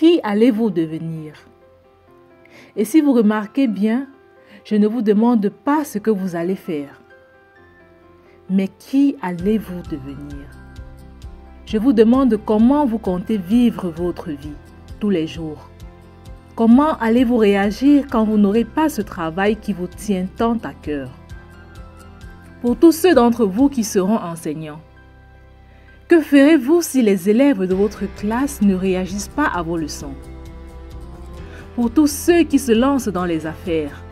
qui allez-vous devenir? Et si vous remarquez bien, je ne vous demande pas ce que vous allez faire, mais qui allez-vous devenir? Je vous demande comment vous comptez vivre votre vie tous les jours. Comment allez-vous réagir quand vous n'aurez pas ce travail qui vous tient tant à cœur? Pour tous ceux d'entre vous qui seront enseignants, que ferez-vous si les élèves de votre classe ne réagissent pas à vos leçons? Pour tous ceux qui se lancent dans les affaires,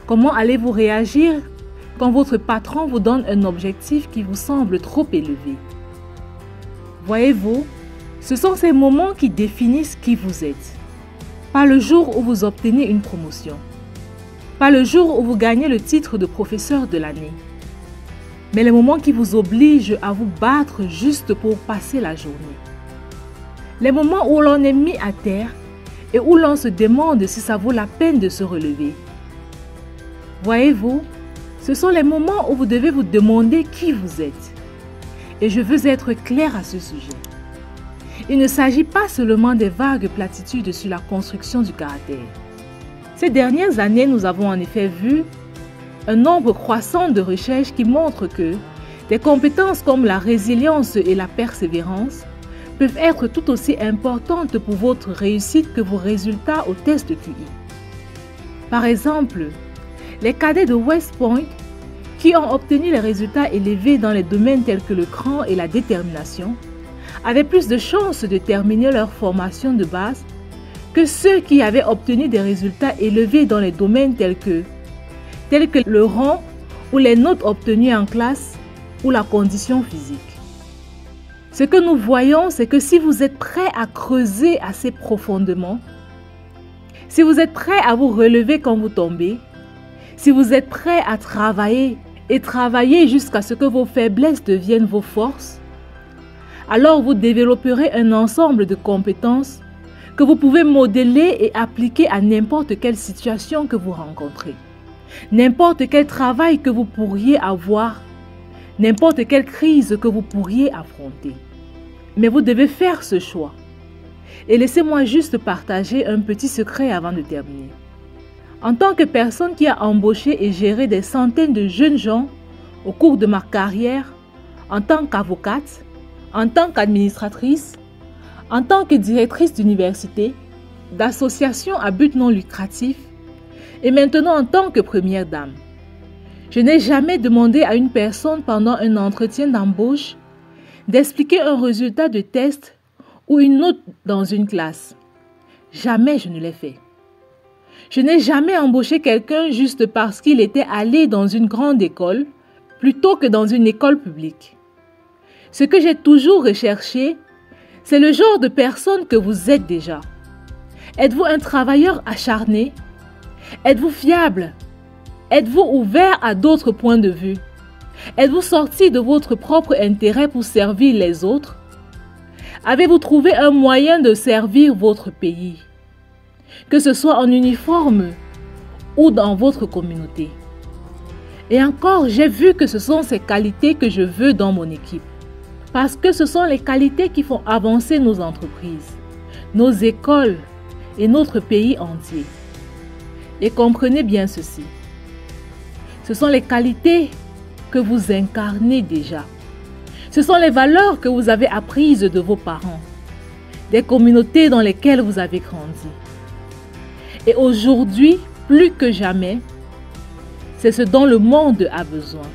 comment allez-vous réagir quand votre patron vous donne un objectif qui vous semble trop élevé? Voyez-vous, ce sont ces moments qui définissent qui vous êtes. Pas le jour où vous obtenez une promotion, pas le jour où vous gagnez le titre de professeur de l'année, mais les moments qui vous obligent à vous battre juste pour passer la journée. Les moments où l'on est mis à terre et où l'on se demande si ça vaut la peine de se relever. Voyez-vous, ce sont les moments où vous devez vous demander qui vous êtes. Et je veux être clair à ce sujet. Il ne s'agit pas seulement des vagues platitudes sur la construction du caractère. Ces dernières années, nous avons en effet vu un nombre croissant de recherches qui montrent que des compétences comme la résilience et la persévérance peuvent être tout aussi importantes pour votre réussite que vos résultats au test de QI. Par exemple, les cadets de West Point qui ont obtenu les résultats élevés dans les domaines tels que le cran et la détermination avaient plus de chances de terminer leur formation de base que ceux qui avaient obtenu des résultats élevés dans les domaines tels que le rang ou les notes obtenues en classe ou la condition physique. Ce que nous voyons, c'est que si vous êtes prêt à creuser assez profondément, si vous êtes prêt à vous relever quand vous tombez, si vous êtes prêt à travailler et travailler jusqu'à ce que vos faiblesses deviennent vos forces, alors vous développerez un ensemble de compétences que vous pouvez modeler et appliquer à n'importe quelle situation que vous rencontrez, n'importe quel travail que vous pourriez avoir, n'importe quelle crise que vous pourriez affronter. Mais vous devez faire ce choix. Et laissez-moi juste partager un petit secret avant de terminer. En tant que personne qui a embauché et géré des centaines de jeunes gens au cours de ma carrière, en tant qu'avocate, en tant qu'administratrice, en tant que directrice d'université, d'association à but non lucratif et maintenant en tant que première dame, je n'ai jamais demandé à une personne pendant un entretien d'embauche d'expliquer un résultat de test ou une note dans une classe. Jamais je ne l'ai fait. Je n'ai jamais embauché quelqu'un juste parce qu'il était allé dans une grande école plutôt que dans une école publique. Ce que j'ai toujours recherché, c'est le genre de personne que vous êtes déjà. Êtes-vous un travailleur acharné? Êtes-vous fiable? Êtes-vous ouvert à d'autres points de vue? Êtes-vous sorti de votre propre intérêt pour servir les autres? Avez-vous trouvé un moyen de servir votre pays? Que ce soit en uniforme ou dans votre communauté. Et encore, j'ai vu que ce sont ces qualités que je veux dans mon équipe. Parce que ce sont les qualités qui font avancer nos entreprises, nos écoles et notre pays entier. Et comprenez bien ceci. Ce sont les qualités que vous incarnez déjà. Ce sont les valeurs que vous avez apprises de vos parents, des communautés dans lesquelles vous avez grandi. Et aujourd'hui, plus que jamais, c'est ce dont le monde a besoin.